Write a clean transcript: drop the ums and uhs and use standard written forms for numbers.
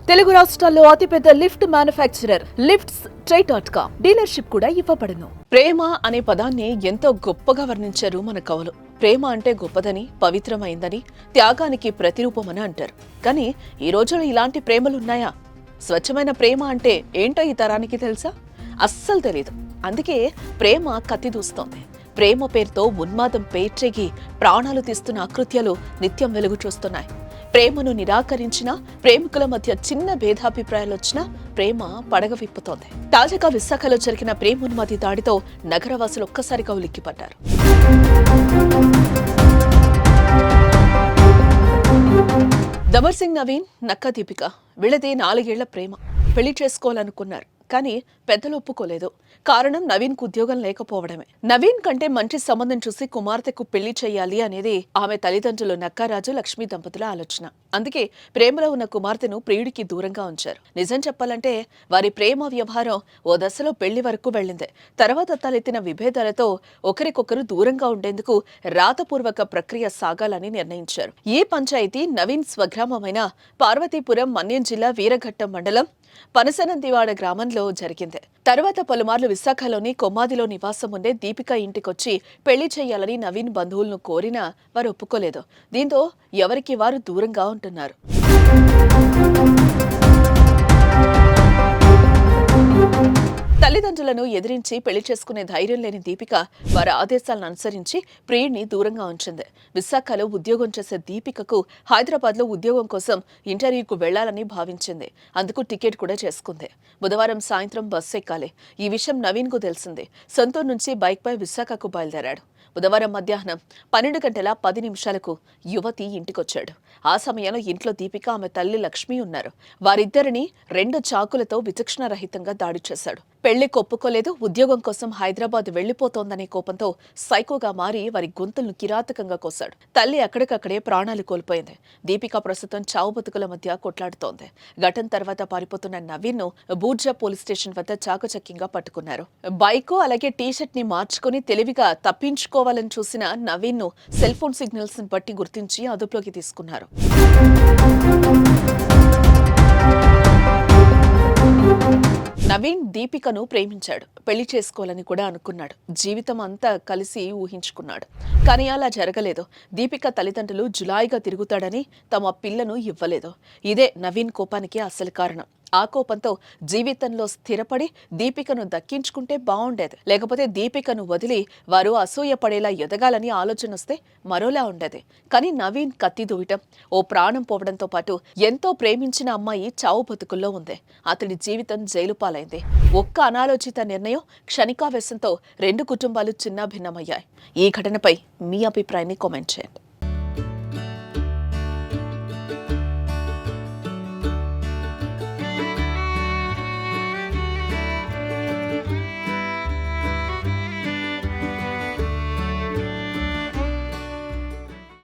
తెలుగు రాష్ట్రాల్లో అతిపెద్ద lift manufacturer lifts ట్రై.com dealership కూడా ఇవ్వబడును. ప్రేమ అనే పదాన్ని ఎంతో గొప్పగా వర్ణించారు మన కవులు. ప్రేమ అంటే గొప్పదని, పవిత్రమైందని, త్యాగానికి ప్రతిరూపమని అంటారు. కానీ ఈ రోజులో ఇలాంటి ప్రేమలున్నాయా? స్వచ్ఛమైన ప్రేమ అంటే ఏంటో ఈ తరానికి తెలుసా? అస్సలు తెలీదు. అందుకే ప్రేమ కత్తి దూస్తోంది. ప్రేమ పేరుతో ఉన్మాదం పేర్చెగి ప్రాణాలు తీస్తున్న అకృత్యాలు నిత్యం వెలుగు చూస్తున్నాయి. ప్రేమను నిరాకరించినా, ప్రేమికుల మధ్య చిన్న భేదాభిప్రాయాలొచ్చినా ప్రేమ పడగ విప్పుతోంది. తాజాగా విశాఖలో జరిగిన ప్రేమోన్మాది దాడితో నగరవాసులు ఒక్కసారిగా ఉలిక్కిపడ్డారు. దమర్ సింగ్ నవీన్, నక్కా దీపిక వీళ్ళది 4 ఏళ్ల ప్రేమ. పెళ్లి చేసుకోవాలనుకున్నారు, కానీ పెద్దలు ఒప్పుకోలేదు. కారణం నవీన్కు ఉద్యోగం లేకపోవడమే. నవీన్ కంటే మంచి సంబంధం చూసి కుమార్తెకు పెళ్లి చేయాలి అనేది ఆమె తల్లిదండ్రులు నక్కారాజు, లక్ష్మీ దంపతుల ఆలోచన. అందుకే ప్రేమలో ఉన్న కుమార్తెను ప్రియుడికి దూరంగా ఉంచారు. నిజం చెప్పాలంటే వారి ప్రేమ వ్యవహారం ఓ దశలో పెళ్లి వరకు వెళ్ళింది. తర్వాత తలెత్తిన విభేదాలతో ఒకరికొకరు దూరంగా ఉండేందుకు రాతపూర్వక ప్రక్రియ సాగాలని నిర్ణయించారు. ఈ పంచాయతీ నవీన్ స్వగ్రామమైన పార్వతీపురం, మన్యం జిల్లా వీరఘట్టం మండలం పనసనందివాడ గ్రామంలో జరిగింది. తర్వాత పలుమార్లు విశాఖలోని కొమ్మాదిలో నివాసం ఉండే దీపిక ఇంటికొచ్చి పెళ్లి చేయాలని నవీన్ బంధువులను కోరినా వారు ఒప్పుకోలేదు. దీంతో ఎవరికి వారు దూరంగా ఉంటున్నారు. తల్లిదండ్రులను ఎదిరించి పెళ్లి చేసుకునే ధైర్యం లేని దీపిక వారి ఆదేశాలను అనుసరించి ప్రియుడిని దూరంగా ఉంచింది. విశాఖలో ఉద్యోగం చేసే దీపికకు హైదరాబాద్లో ఉద్యోగం కోసం ఇంటర్వ్యూకు వెళ్లాలని భావించింది. అందుకు టికెట్ కూడా చేసుకుంది. బుధవారం సాయంత్రం బస్సు ఎక్కాలి. ఈ విషయం నవీన్కు తెలిసింది. సొంతూరు నుంచి బైక్పై విశాఖకు బయలుదేరాడు. బుధవారం మధ్యాహ్నం 12:10 యువతి ఇంటికొచ్చాడు. ఆ సమయంలో ఇంట్లో దీపిక, ఆమె తల్లి లక్ష్మి ఉన్నారు. వారిద్దరిని 2 చాకులతో విచక్షణరహితంగా దాడి చేశాడు. పెళ్లి కొప్పుకోలేదు, ఉద్యోగం కోసం హైదరాబాద్ వెళ్లిపోతోందనే కోపంతో సైకోగా మారి వారి గొంతులను కిరాతకంగా కోశాడు. తల్లి అక్కడికక్కడే ప్రాణాలు కోల్పోయింది. దీపిక ప్రస్తుతం చావు బతుకుల మధ్య కొట్లాడుతోంది. ఘటన తర్వాత పారిపోతున్న నవీన్ ను బూర్జా పోలీస్ స్టేషన్ వద్ద చాకచక్యంగా పట్టుకున్నారు. బైక్ అలాగే టీషర్ట్ ని మార్చుకుని తెలివిగా తప్పించుకోవాలని చూసిన నవీన్ ను సెల్ ఫోన్ సిగ్నల్స్ ని బట్టి గుర్తించి అదుపులోకి తీసుకున్నారు. నవీన్ దీపికను ప్రేమించాడు. పెళ్లి చేసుకోవాలని కూడా అనుకున్నాడు. జీవితం అంతా కలిసి ఊహించుకున్నాడు. కానీ అలా జరగలేదు. దీపిక తల్లిదండ్రులు జులాయిగా తిరుగుతాడని తమ పిల్లను ఇవ్వలేదు. ఇదే నవీన్ కోపానికి అసలు కారణం. ఆ కోపంతో జీవితంలో స్థిరపడి దీపికను దక్కించుకుంటే బాగుండేది. లేకపోతే దీపికను వదిలి వారు అసూయపడేలా ఎదగాలని ఆలోచన వస్తే మరోలా ఉండేది. కానీ నవీన్ కత్తి దూయటం, ఓ ప్రాణం పోవడంతో పాటు ఎంతో ప్రేమించిన అమ్మాయి చావు బతుకుల్లో ఉంది. అతడి జీవితం జైలు పాలైంది. ఒక్క అనాలోచిత నిర్ణయం, క్షణికావేశంతో 2 కుటుంబాలు చిన్నాభిన్నమయ్యాయి. ఈ ఘటనపై మీ అభిప్రాయాన్ని కామెంట్ చేయండి.